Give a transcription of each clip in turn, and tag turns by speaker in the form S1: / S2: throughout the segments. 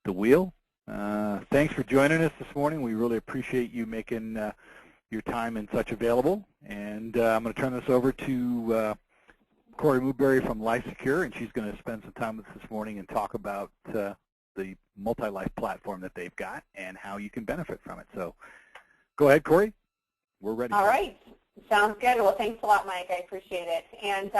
S1: the wheel. Thanks for joining us this morning. We really appreciate you making your time and such available. And I'm going to turn this over to Corey Mooberry from LifeSecure, and she's going to spend some time with us this morning and talk about the MultiLife platform that they've got and how you can benefit from it. So go ahead, Corey. We're ready.
S2: All right. Sounds good. Well, thanks a lot, Mike. I appreciate it. And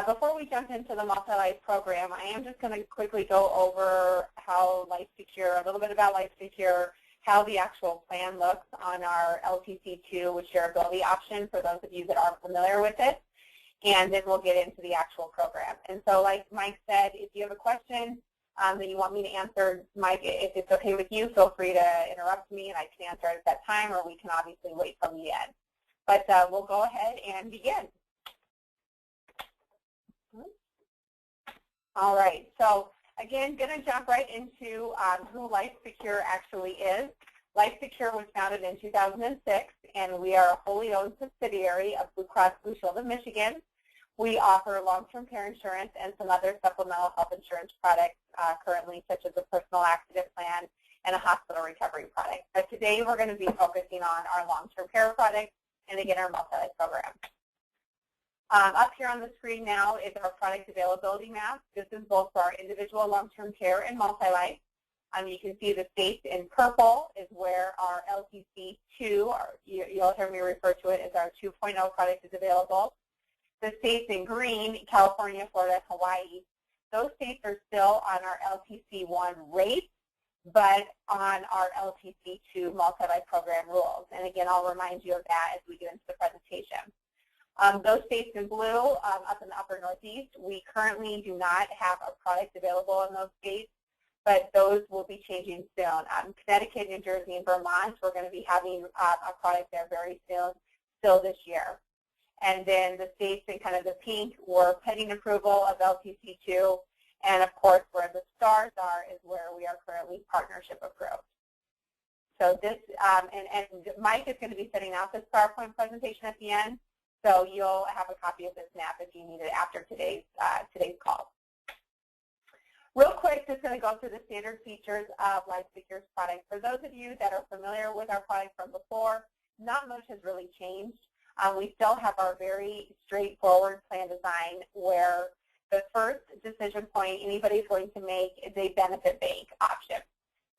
S2: before we jump into the MultiLife program, I am just going to quickly go over how LifeSecure, a little bit about LifeSecure, how the actual plan looks on our LTCII with shareability option for those of you that aren't familiar with it. And then we'll get into the actual program. And so like Mike said, if you have a question that you want me to answer, Mike, if it's okay with you, feel free to interrupt me and I can answer it at that time, or we can obviously wait till the end. But we'll go ahead and begin. All right, so again, going to jump right into who LifeSecure actually is. LifeSecure was founded in 2006, and we are a wholly owned subsidiary of Blue Cross Blue Shield of Michigan. We offer long-term care insurance and some other supplemental health insurance products currently, such as a personal accident plan and a hospital recovery product. But today we're going to be focusing on our long-term care product and, again, our MultiLife program. Up here on the screen now is our product availability map. This is both for our individual long-term care and MultiLife. You can see the states in purple is where our LTCII, or you'll hear me refer to it as our 2.0 product, is available. The states in green, California, Florida, Hawaii, those states are still on our LTC1 rate, but on our LTC2 MultiLife program rules. And again, I'll remind you of that as we get into the presentation. Those states in blue, up in the upper northeast, we currently do not have a product available in those states, but those will be changing soon. Connecticut, New Jersey, and Vermont, we're going to be having a product there very soon, still this year. And then the states in kind of the pink were pending approval of LTC2, and of course where the stars are is where we are currently partnership approved. So this, and Mike is going to be setting out this PowerPoint presentation at the end, so you'll have a copy of this map if you need it after today's call. Real quick, just going to go through the standard features of LifeSecure's product. For those of you that are familiar with our product from before, not much has really changed. We still have our very straightforward plan design where the first decision point anybody's going to make is a benefit bank option.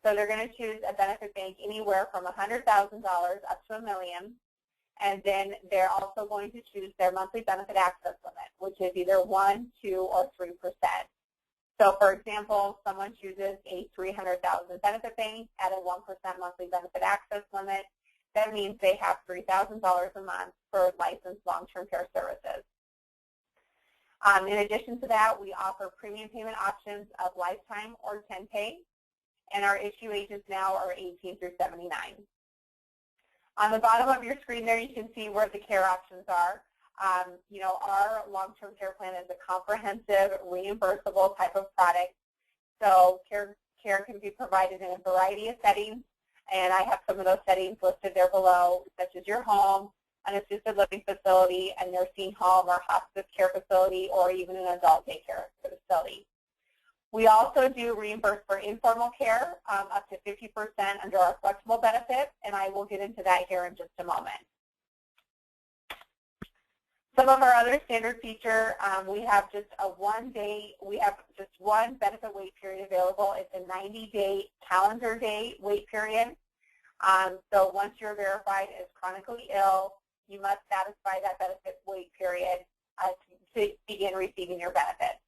S2: So they're going to choose a benefit bank anywhere from $100,000 up to $1 million, and then they're also going to choose their monthly benefit access limit, which is either 1%, 2%, or 3%. So for example, someone chooses a $300,000 benefit bank at a 1% monthly benefit access limit. That means they have $3,000 a month for licensed long-term care services. In addition to that, we offer premium payment options of lifetime or 10-pay, and our issue ages now are 18 through 79. On the bottom of your screen there, you can see where the care options are. You know, our long-term care plan is a comprehensive, reimbursable type of product. So care can be provided in a variety of settings, and I have some of those settings listed there below, such as your home, an assisted living facility, a nursing home or hospice care facility, or even an adult daycare facility. We also do reimburse for informal care up to 50% under our flexible benefit, and I will get into that here in just a moment. Some of our other standard feature, we have just one benefit wait period available. It's a 90-day calendar day wait period. So once you're verified as chronically ill, you must satisfy that benefit wait period to begin receiving your benefits.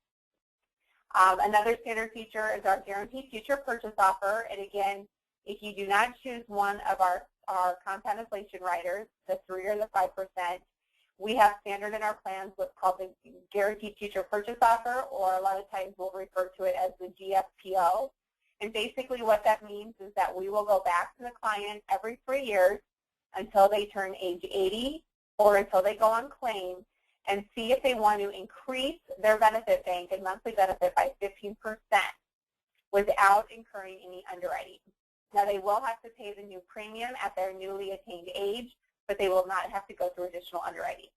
S2: Another standard feature is our guaranteed future purchase offer. And again, if you do not choose one of our compound inflation riders, the 3 or the 5%, we have standard in our plans what's called the guaranteed future purchase offer, or a lot of times we'll refer to it as the GFPO. And basically what that means is that we will go back to the client every 3 years until they turn age 80 or until they go on claim and see if they want to increase their benefit bank and monthly benefit by 15% without incurring any underwriting. Now they will have to pay the new premium at their newly attained age, but they will not have to go through additional underwriting.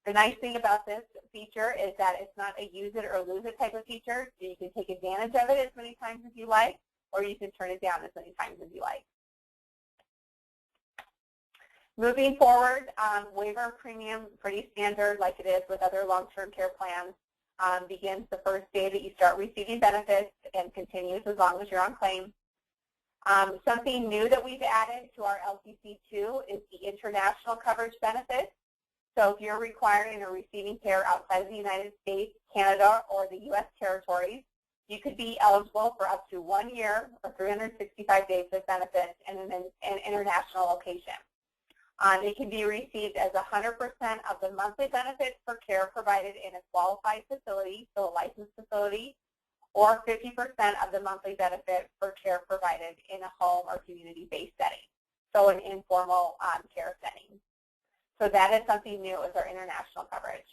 S2: The nice thing about this feature is that it's not a use it or lose it type of feature, so you can take advantage of it as many times as you like, or you can turn it down as many times as you like. Moving forward, waiver of premium, pretty standard like it is with other long-term care plans, begins the first day that you start receiving benefits and continues as long as you're on claim. Something new that we've added to our LTCII is the international coverage benefit. So if you're requiring or receiving care outside of the United States, Canada, or the U.S. territories, you could be eligible for up to 1 year or 365 days of benefits in an international location. It can be received as 100% of the monthly benefit for care provided in a qualified facility, so a licensed facility, or 50% of the monthly benefit for care provided in a home or community-based setting, so an informal care setting. So that is something new is our international coverage.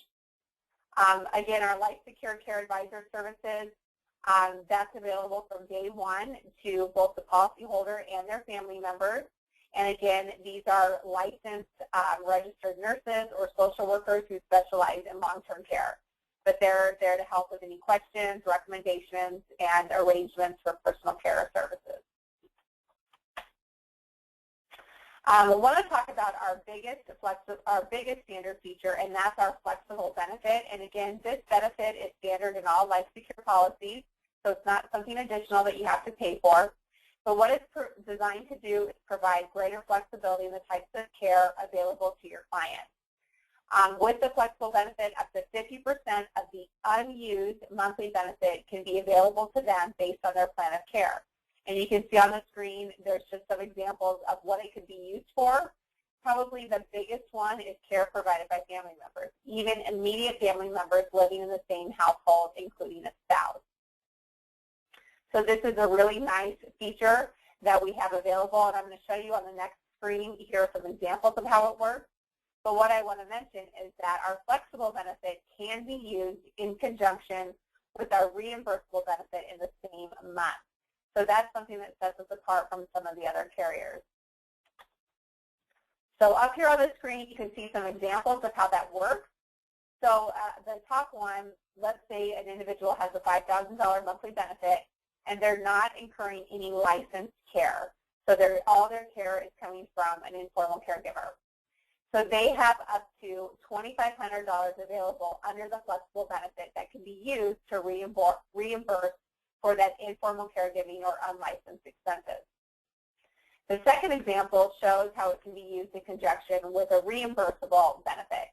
S2: Again, our LifeSecure Care Advisor services, that's available from day one to both the policyholder and their family members. And again, these are licensed registered nurses or social workers who specialize in long-term care. But they're there to help with any questions, recommendations, and arrangements for personal care services. I want to talk about our biggest standard feature, and that's our flexible benefit. And again, this benefit is standard in all LifeSecure policies, so it's not something additional that you have to pay for. But what it's designed to do is provide greater flexibility in the types of care available to your clients. With the flexible benefit, up to 50% of the unused monthly benefit can be available to them based on their plan of care. And you can see on the screen, there's just some examples of what it could be used for. Probably the biggest one is care provided by family members, even immediate family members living in the same household, including a spouse. So this is a really nice feature that we have available, and I'm going to show you on the next screen. Here are some examples of how it works. But what I want to mention is that our flexible benefit can be used in conjunction with our reimbursable benefit in the same month. So that's something that sets us apart from some of the other carriers. So up here on the screen, you can see some examples of how that works. So the top one, let's say an individual has a $5,000 monthly benefit, and they're not incurring any licensed care. So all their care is coming from an informal caregiver. So they have up to $2,500 available under the flexible benefit that can be used to reimburse for that informal caregiving or unlicensed expenses. The second example shows how it can be used in conjunction with a reimbursable benefit.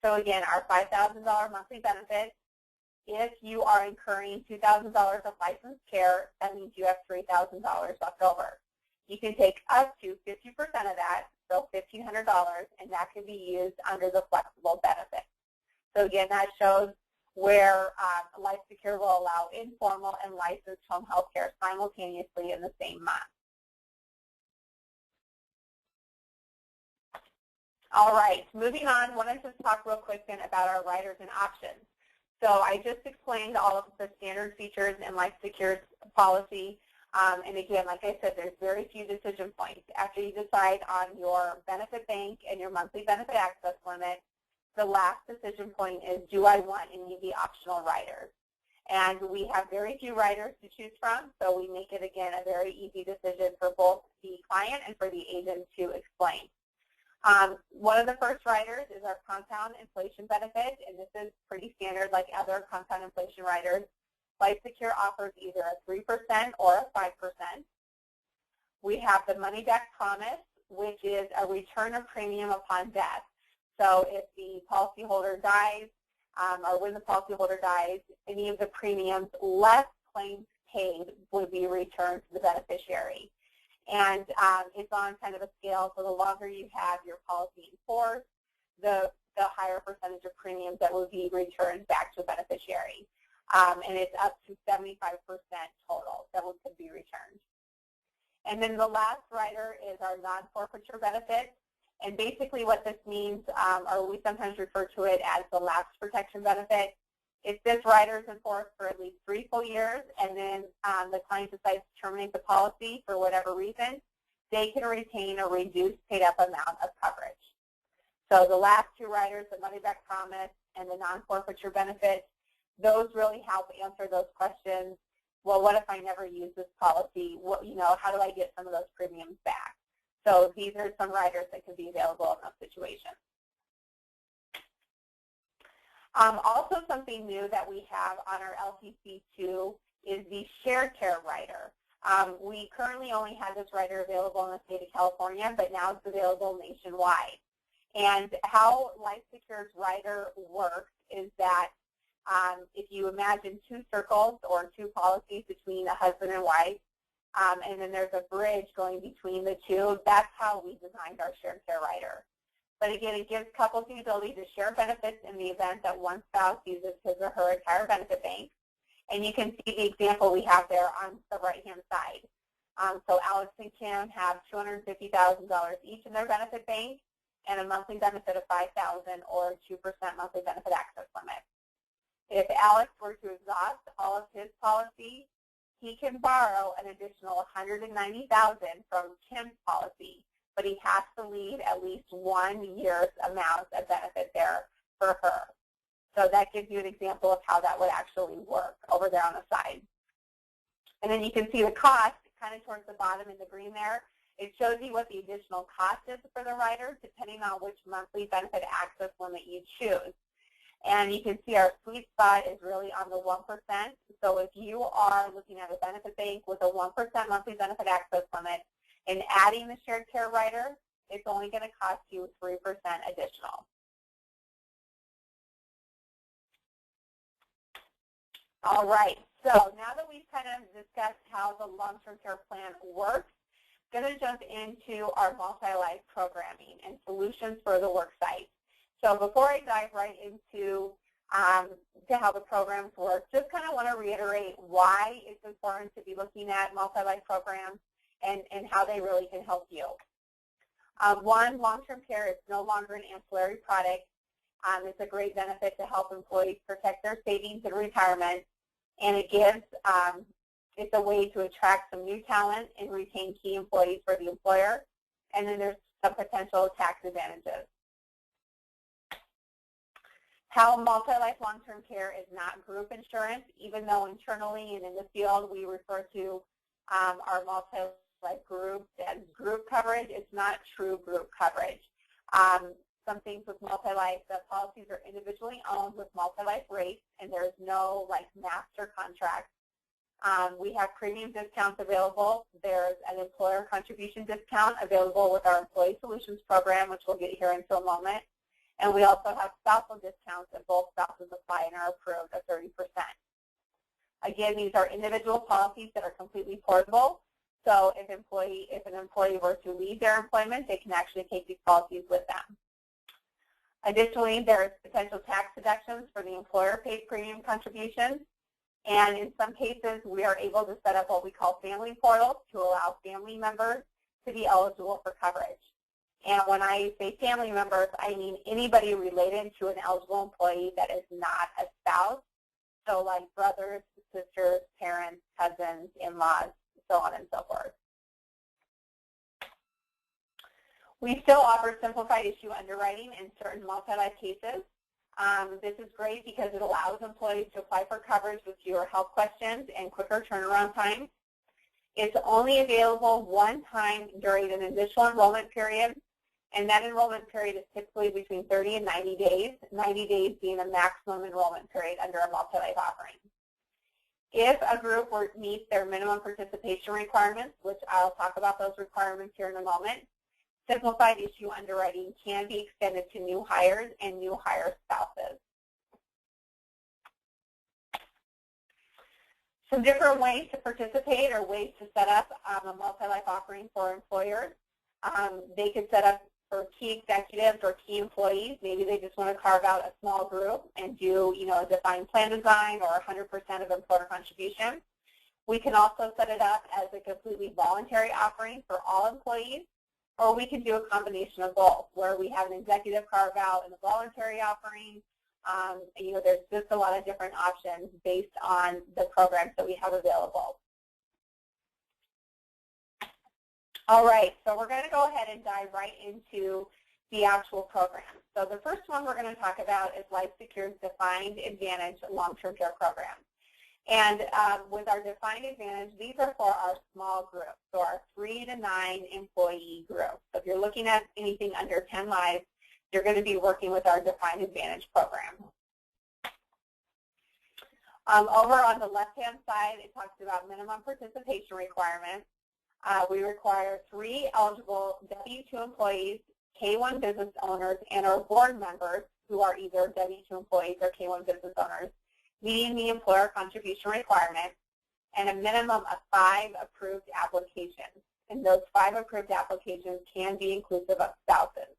S2: So again, our $5,000 monthly benefit, if you are incurring $2,000 of licensed care, that means you have $3,000 left over. You can take up to 50% of that, so $1,500, and that can be used under the flexible benefit. So again, that shows where LifeSecure will allow informal and licensed home health care simultaneously in the same month. All right, moving on, I want to just talk real quick then about our riders and options. So I just explained all of the standard features in LifeSecure's policy. And again, like I said, there's very few decision points. After you decide on your benefit bank and your monthly benefit access limit, the last decision point is, do I want any of the optional riders? And we have very few riders to choose from, so we make it, again, a very easy decision for both the client and for the agent to explain. One of the first riders is our compound inflation benefit, and this is pretty standard like other compound inflation riders. LifeSecure offers either a 3% or a 5%. We have the money back promise, which is a return of premium upon death. So if the policyholder dies or when the policyholder dies, any of the premiums less claims paid would be returned to the beneficiary. And it's on kind of a scale, so the longer you have your policy in force, the higher percentage of premiums that will be returned back to a beneficiary. And it's up to 75% total that could be returned. And then the last rider is our non-forfeiture benefit. And basically what this means, or we sometimes refer to it as the lapse protection benefit, if this rider is in force for at least 3 full years and then the client decides to terminate the policy for whatever reason, they can retain a reduced paid up amount of coverage. So the last two riders, the money back promise and the non-forfeiture benefit, those really help answer those questions. Well, what if I never use this policy? What, how do I get some of those premiums back? So these are some riders that can be available in those situations. Also, something new that we have on our LTCII is the shared care rider. We currently only have this rider available in the state of California, but now it's available nationwide. And how LifeSecure's rider works is that if you imagine two circles or two policies between a husband and wife, and then there's a bridge going between the two, that's how we designed our shared care rider. But again, it gives couples the ability to share benefits in the event that one spouse uses his or her entire benefit bank. And you can see the example we have there on the right-hand side. So Alex and Kim have $250,000 each in their benefit bank and a monthly benefit of $5,000 or 2% monthly benefit access limit. If Alex were to exhaust all of his policy, he can borrow an additional $190,000 from Kim's policy, but he has to leave at least 1 year's amount of benefit there for her. So that gives you an example of how that would actually work over there on the side. And then you can see the cost kind of towards the bottom in the green there. It shows you what the additional cost is for the rider depending on which monthly benefit access limit you choose. And you can see our sweet spot is really on the 1%. So if you are looking at a benefit bank with a 1% monthly benefit access limit and adding the shared care rider, it's only going to cost you 3% additional. All right, so now that we've kind of discussed how the long-term care plan works, I'm going to jump into our MultiLife programming and solutions for the worksite. So before I dive right into to how the programs work, just kind of want to reiterate why it's important to be looking at MultiLife programs and how they really can help you. One, long-term care is no longer an ancillary product. It's a great benefit to help employees protect their savings in retirement, and it gives it's a way to attract some new talent and retain key employees for the employer, and then there's some potential tax advantages. How MultiLife long-term care is not group insurance, even though internally and in the field we refer to our MultiLife group as group coverage. It's not true group coverage. Some things with MultiLife, the policies are individually owned with MultiLife rates, and there's no master contract. We have premium discounts available. There's an employer contribution discount available with our Employee Solutions Program, which we'll get here in a moment. And we also have spousal discounts if both spouses apply and are approved at 30%. Again, these are individual policies that are completely portable. So if an employee were to leave their employment, they can actually take these policies with them. Additionally, there's potential tax deductions for the employer-paid premium contributions. And in some cases, we are able to set up what we call family portals to allow family members to be eligible for coverage. And when I say family members, I mean anybody related to an eligible employee that is not a spouse. So like brothers, sisters, parents, cousins, in-laws, so on and so forth. We still offer simplified issue underwriting in certain MultiLife cases. This is great because it allows employees to apply for coverage with fewer health questions and quicker turnaround times. It's only available one time during an initial enrollment period, and that enrollment period is typically between 30 and 90 days, 90 days being the maximum enrollment period under a MultiLife offering. If a group meets their minimum participation requirements, which I'll talk about those requirements here in a moment, simplified issue underwriting can be extended to new hires and new hire spouses. Some different ways to participate or ways to set up a MultiLife offering for employers. They could set up for key executives or key employees. Maybe they just want to carve out a small group and do, a defined plan design or 100% of employer contribution. We can also set it up as a completely voluntary offering for all employees, or we can do a combination of both, where we have an executive carve out and a voluntary offering. There's just a lot of different options based on the programs that we have available. All right, so we're going to go ahead and dive right into the actual program. So the first one we're going to talk about is LifeSecure's Defined Advantage Long-Term Care Program. And with our Defined Advantage, these are for our small groups, so our 3 to 9 employee group. So if you're looking at anything under 10 lives, you're going to be working with our Defined Advantage program. Over on the left-hand side, it talks about minimum participation requirements. We require 3 eligible W-2 employees, K-1 business owners, and our board members who are either W-2 employees or K-1 business owners, meeting the employer contribution requirement, and a minimum of 5 approved applications. And those 5 approved applications can be inclusive of spouses.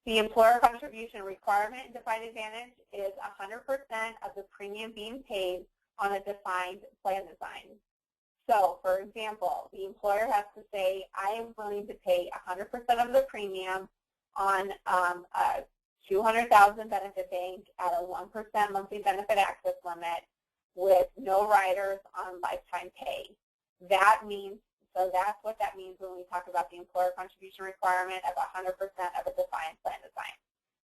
S2: The employer contribution requirement in Defined Advantage is 100% of the premium being paid on a defined plan design. So, for example, the employer has to say, I am willing to pay 100% of the premium on a $200,000 benefit bank at a 1% monthly benefit access limit with no riders on lifetime pay. That means, so that's what that means when we talk about the employer contribution requirement of 100% of a defined plan design.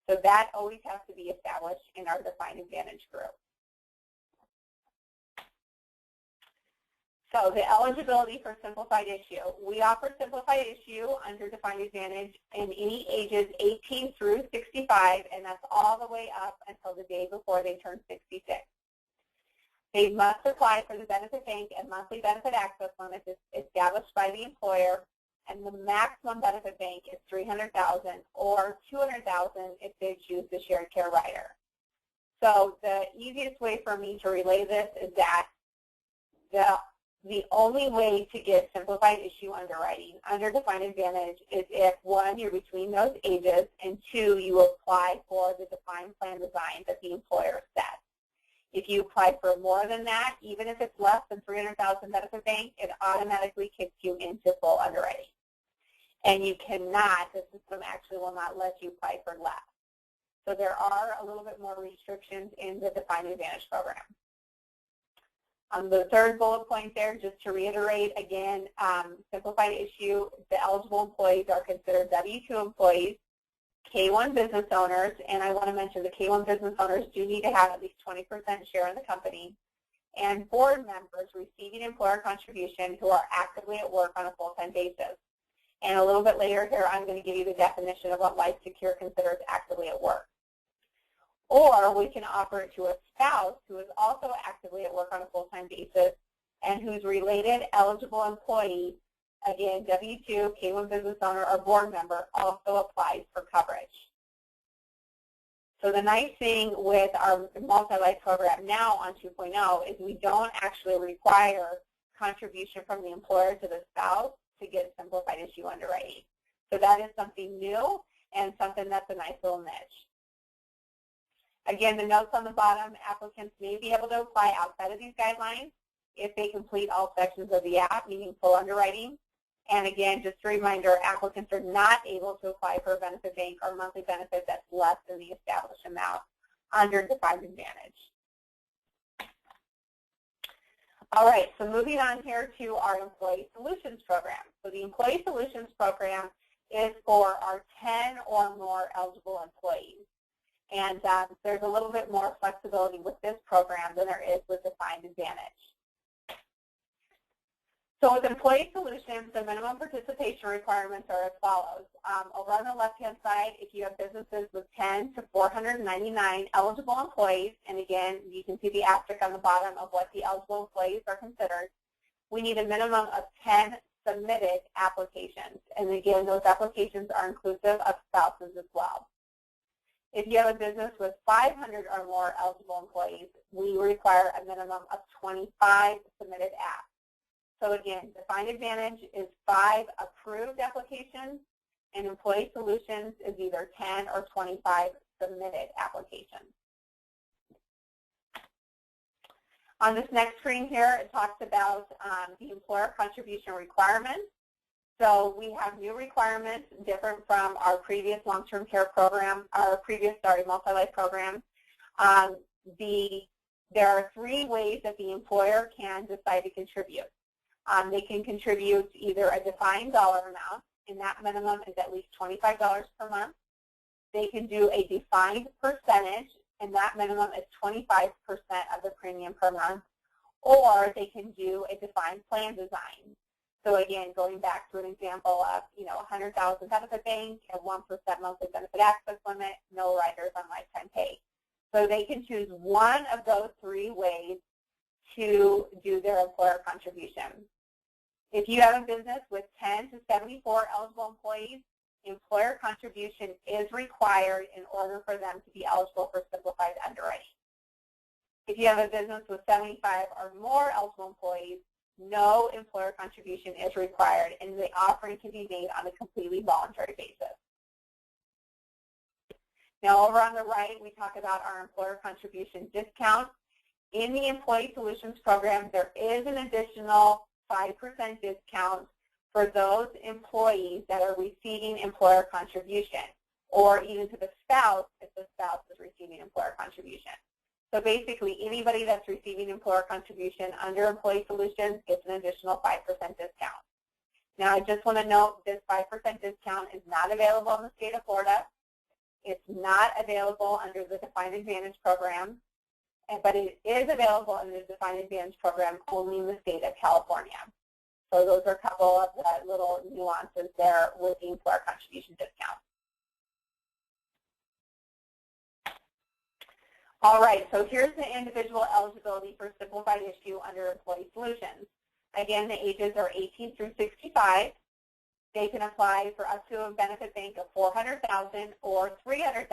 S2: So that always has to be established in our Defined Advantage group. So the eligibility for Simplified Issue. We offer Simplified Issue under Defined Advantage in any ages 18 through 65, and that's all the way up until the day before they turn 66. They must apply for the benefit bank and monthly benefit access limits established by the employer, and the maximum benefit bank is $300,000 or $200,000 if they choose the shared care rider. So the easiest way for me to relay this is that the only way to get simplified issue underwriting under Defined Advantage is if, 1, you're between those ages, and 2, you apply for the defined plan design that the employer sets. If you apply for more than that, even if it's less than $300,000 benefit bank, it automatically kicks you into full underwriting. And you cannot, the system actually will not let you apply for less. So there are a little bit more restrictions in the Defined Advantage program. The third bullet point there, just to reiterate again, simplified issue, the eligible employees are considered W-2 employees, K-1 business owners, and I want to mention the K-1 business owners do need to have at least 20% share in the company, and board members receiving employer contribution who are actively at work on a full-time basis. And a little bit later here, I'm going to give you the definition of what LifeSecure considers actively at work. Or we can offer it to a spouse who is also actively at work on a full-time basis and whose related eligible employee, again, W-2, K-1 business owner, or board member, also applies for coverage. So the nice thing with our MultiLife program now on 2.0 is we don't actually require contribution from the employer to the spouse to get simplified issue underwriting. So that is something new and something that's a nice little niche. Again, the notes on the bottom, applicants may be able to apply outside of these guidelines if they complete all sections of the app, meaning full underwriting. And again, just a reminder, applicants are not able to apply for a benefit bank or monthly benefit that's less than the established amount under Defined Advantage. All right, so moving on here to our Employee Solutions Program. So the Employee Solutions Program is for our 10 or more eligible employees. And there's a little bit more flexibility with this program than there is with Defined Advantage. So with Employee Solutions, the minimum participation requirements are as follows. Over on the left-hand side, if you have businesses with 10 to 499 eligible employees, and again, you can see the asterisk on the bottom of what the eligible employees are considered, we need a minimum of 10 submitted applications. And again, those applications are inclusive of spouses as well. If you have a business with 500 or more eligible employees, we require a minimum of 25 submitted apps. So again, Defined Advantage is 5 approved applications, and Employee Solutions is either 10 or 25 submitted applications. On this next screen here, it talks about the employer contribution requirements. So we have new requirements different from our previous long-term care program, our previous, MultiLife program. There are 3 ways that the employer can decide to contribute. They can contribute either a defined dollar amount, and that minimum is at least $25 per month. They can do a defined percentage, and that minimum is 25% of the premium per month. Or they can do a defined plan design. So again, going back to an example of, $100,000 benefit bank and 1% monthly benefit access limit, no riders on lifetime pay. So they can choose one of those three ways to do their employer contribution. If you have a business with 10 to 74 eligible employees, employer contribution is required in order for them to be eligible for simplified underwriting. If you have a business with 75 or more eligible employees, no employer contribution is required, and the offering can be made on a completely voluntary basis. Now, over on the right, we talk about our employer contribution discount. In the Employee Solutions Program, there is an additional 5% discount for those employees that are receiving employer contribution, or even to the spouse if the spouse is receiving employer contribution. So basically, anybody that's receiving employer contribution under Employee Solutions gets an additional 5% discount. Now, I just want to note this 5% discount is not available in the state of Florida. It's not available under the Defined Advantage program, but it is available under the Defined Advantage program only in the state of California. So those are a couple of the little nuances there with the employer contribution discount. All right, so here's the individual eligibility for simplified issue under Employee Solutions. Again, the ages are 18 through 65. They can apply for up to a benefit bank of $400,000 or $300,000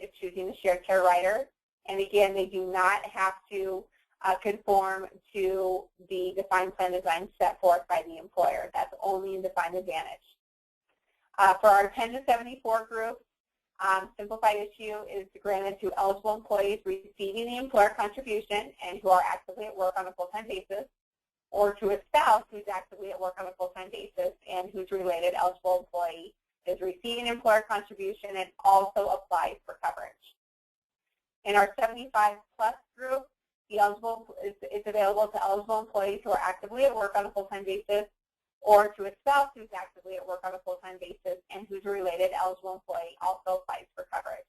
S2: if choosing the shared care rider. And again, they do not have to conform to the defined plan design set forth by the employer. That's only in Defined Advantage. For our 10 to 74 group, simplified issue is granted to eligible employees receiving the employer contribution and who are actively at work on a full-time basis, or to a spouse who's actively at work on a full-time basis and whose related eligible employee is receiving employer contribution and also applies for coverage. In our 75-plus group, it's available to eligible employees who are actively at work on a full-time basis, or to a spouse who's actively at work on a full-time basis and whose related eligible employee also applies for coverage.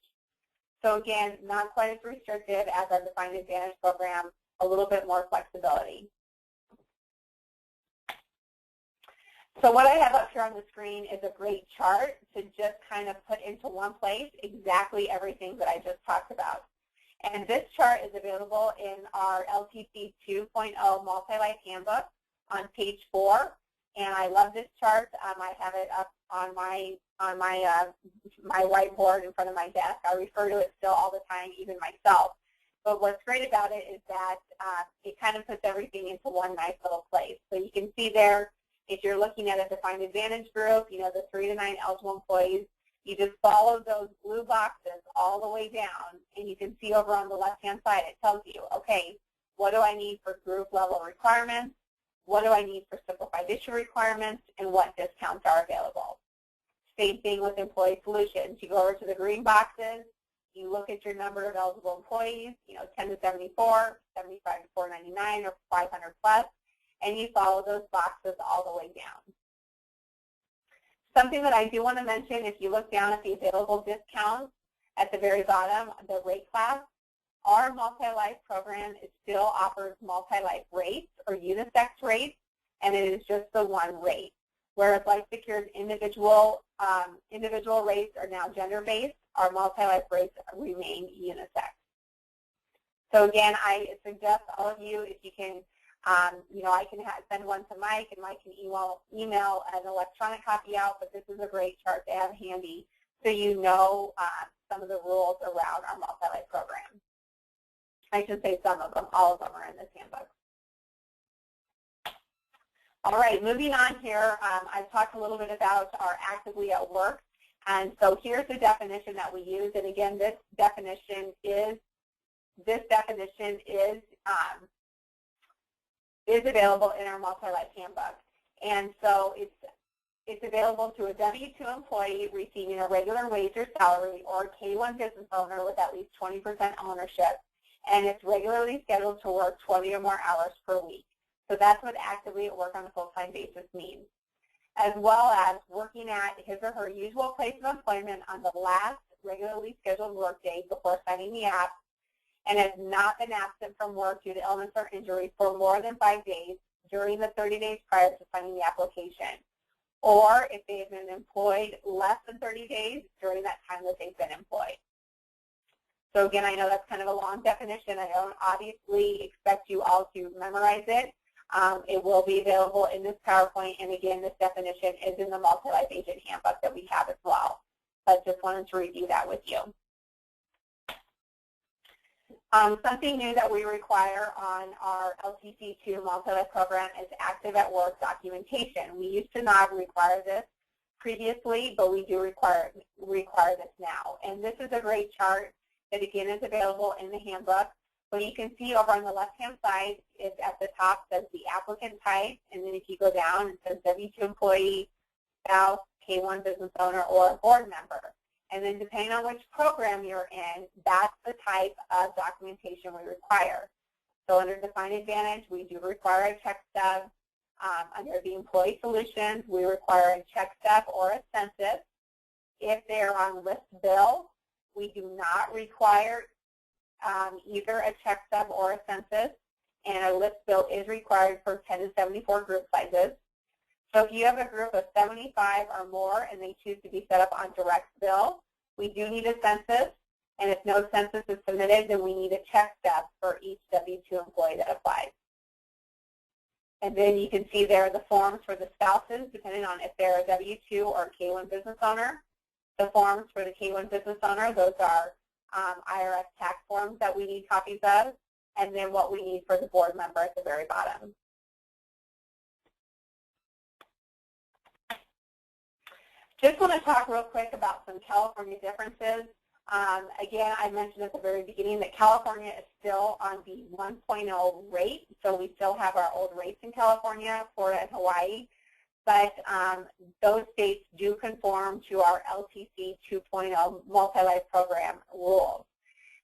S2: So again, not quite as restrictive as our Defined Advantage program, a little bit more flexibility. So what I have up here on the screen is a great chart to just kind of put into one place exactly everything that I just talked about. And this chart is available in our LTC 2.0 MultiLife Handbook on page 4. And I love this chart. I have it up on my whiteboard in front of my desk. I refer to it still all the time, even myself. But what's great about it is that it kind of puts everything into one nice little place. So you can see there, if you're looking at a Defined Advantage group, the 3 to 9 eligible employees, you just follow those blue boxes all the way down, and you can see over on the left-hand side, it tells you, okay, what do I need for group level requirements? What do I need for simplified issue requirements, and what discounts are available? Same thing with Employee Solutions. You go over to the green boxes, you look at your number of eligible employees, 10 to 74, 75 to 499, or 500 plus, and you follow those boxes all the way down. Something that I do want to mention, if you look down at the available discounts at the very bottom, the rate class, our MultiLife program still offers MultiLife rates or unisex rates, and it is just the one rate. Whereas LifeSecure's individual rates are now gender-based, our MultiLife rates remain unisex. So again, I suggest all of you, if you can, I can send one to Mike, and Mike can email an electronic copy out, but this is a great chart to have handy so you know some of the rules around our MultiLife program. I should say some of them. All of them are in this handbook. All right, moving on here, I've talked a little bit about our actively at work. And so here's the definition that we use. And again, this definition is available in our MultiLife handbook. And so it's available to a W-2 employee receiving a regular wage or salary, or a K-1 business owner with at least 20% ownership. And it's regularly scheduled to work 20 or more hours per week. So that's what actively at work on a full-time basis means. as well as working at his or her usual place of employment on the last regularly scheduled workday before signing the app, and has not been absent from work due to illness or injury for more than 5 days during the 30 days prior to signing the application, or if they have been employed less than 30 days during that time that they've been employed. So again, I know that's kind of a long definition. I don't obviously expect you all to memorize it. It will be available in this PowerPoint, and again, this definition is in the MultiLife Agent Handbook that we have as well. But just wanted to review that with you. Something new that we require on our LTCII MultiLife program is active at work documentation. We used to not require this previously, but we do require this now. And this is a great chart that again is available in the handbook. But you can see over on the left-hand side, it's at the top says the applicant type, and then if you go down, it says W-2 employee, spouse, K-1 business owner, or a board member. And then depending on which program you're in, that's the type of documentation we require. So under Defined Advantage, we do require a check stub. Under the Employee Solutions, we require a check stub or a census. If they're on list bill, we do not require either a check stub or a census, and a list bill is required for 10 to 74 group sizes. So if you have a group of 75 or more and they choose to be set up on direct bill, we do need a census, and if no census is submitted, then we need a check stub for each W-2 employee that applies. And then you can see there the forms for the spouses, depending on if they're a W-2 or K-1 business owner. The forms for the K-1 business owner, those are IRS tax forms that we need copies of, and then what we need for the board member at the very bottom. Just want to talk real quick about some California differences. Again, I mentioned at the very beginning that California is still on the 1.0 rate, so we still have our old rates in California, Florida, and Hawaii, but those states do conform to our LTC 2.0 MultiLife program rules.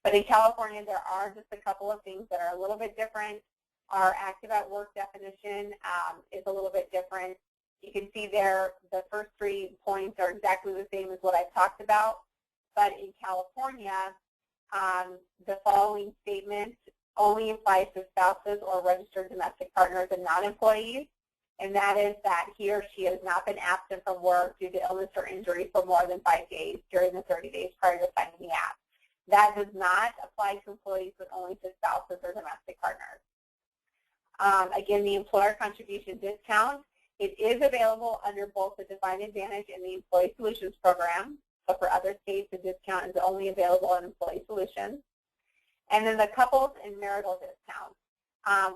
S2: But in California, there are just a couple of things that are a little bit different. Our active at work definition is a little bit different. You can see there the first 3 points are exactly the same as what I've talked about. But in California, the following statement only applies to spouses or registered domestic partners and non-employees, and that is that he or she has not been absent from work due to illness or injury for more than 5 days during the 30 days prior to signing the app. That does not apply to employees, but only to spouses or domestic partners. Again, the employer contribution discount, it is available under both the Defined Advantage and the Employee Solutions program. So for other states, the discount is only available on Employee Solutions. And then the couples and marital discount.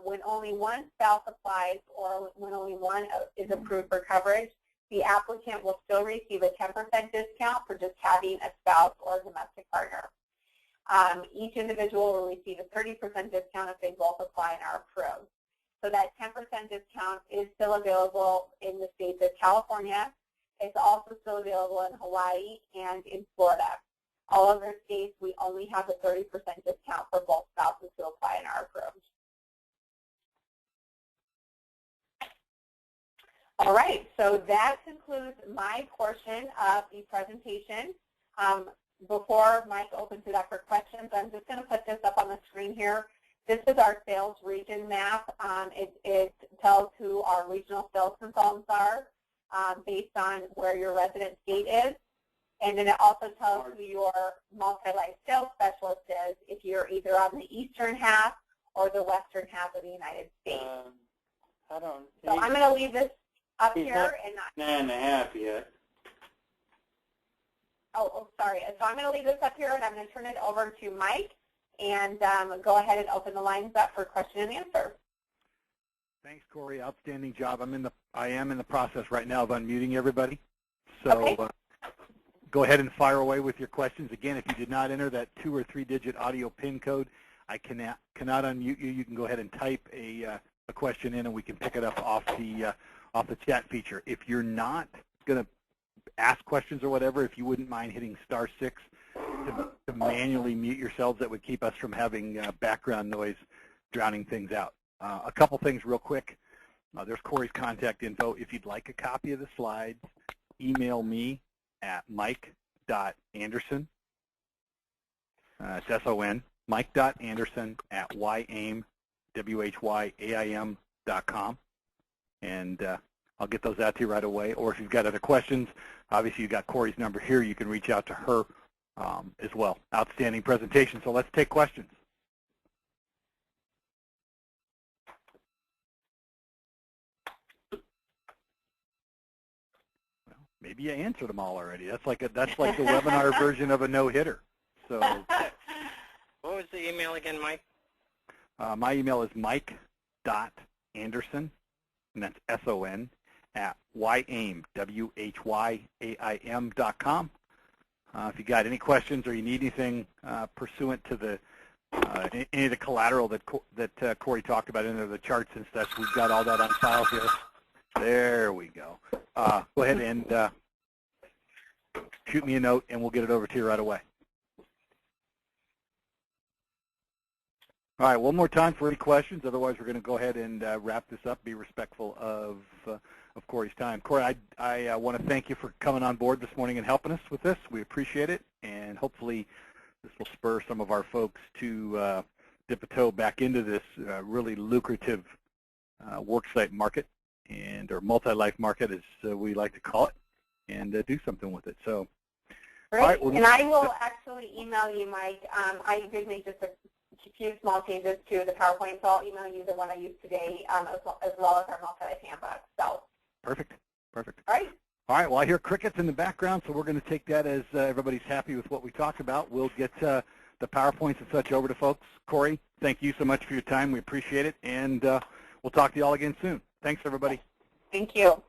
S2: When only one spouse applies or when only one is approved for coverage, the applicant will still receive a 10% discount for just having a spouse or a domestic partner. Each individual will receive a 30% discount if they both apply and are approved. So that 10% discount is still available in the states of California. It's also still available in Hawaii and in Florida. All other states, we only have a 30% discount for both spouses who apply and are approved. All right, so that concludes my portion of the presentation. Before Mike opens it up for questions, I'm just going to put this up on the screen here. This is our sales region map. It tells who our regional sales consultants are based on where your resident state is. And then it also tells who your MultiLife sales specialist is if you're either on the eastern half or the western half of the United States. So I'm going to leave this up here.
S3: And 9.5 yet.
S2: Oh, sorry. So I'm going to leave this up here, and I'm going to turn it over to Mike, and go ahead and open the lines up for question and answer.
S1: Thanks, Corey. Outstanding job. I am in the process right now of unmuting everybody. So
S2: okay.
S1: Go ahead and fire away with your questions. Again, if you did not enter that 2- or 3-digit audio PIN code, I cannot unmute you. You can go ahead and type a question in, and we can pick it up off the chat feature. If you're not going to ask questions or whatever, if you wouldn't mind hitting *6 to manually mute yourselves, that would keep us from having background noise drowning things out. A couple things real quick. There's Corey's contact info. If you'd like a copy of the slides, email me at mike.anderson, it's S-O-N, mike.anderson@whyam.com, and I'll get those out to you right away. Or if you've got other questions, obviously you've got Corey's number here. You can reach out to her as well. Outstanding presentation, so let's take questions. Well, maybe you answered them all already. That's like the webinar version of a no-hitter. So,
S4: what was the email again, Mike?
S1: My email is mike.anderson, and that's S-O-N, at whyam, W-H-Y-A-I-M.com. If you got any questions or you need anything pursuant to the any of the collateral that Corey talked about, any of the charts and stuff, we've got all that on file here. There we go. Go ahead and shoot me a note, and we'll get it over to you right away. All right, one more time for any questions. Otherwise, we're going to go ahead and wrap this up. Be respectful of Corey's time. Corey, I want to thank you for coming on board this morning and helping us with this. We appreciate it, and hopefully this will spur some of our folks to dip a toe back into this really lucrative worksite market, or multi-life market, as we like to call it, and do something with it. So,
S2: great.
S1: All right, well,
S2: and I will actually email you, Mike. I did make just a few small changes to the PowerPoint, so I'll email you the one I used today, as well as our multi-life handbook. So.
S1: Perfect. Perfect.
S2: All right.
S1: All right. Well, I hear crickets in the background, so we're going to take that as everybody's happy with what we talked about. We'll get the PowerPoints and such over to folks. Corey, thank you so much for your time. We appreciate it, and we'll talk to you all again soon. Thanks, everybody.
S2: Thank you.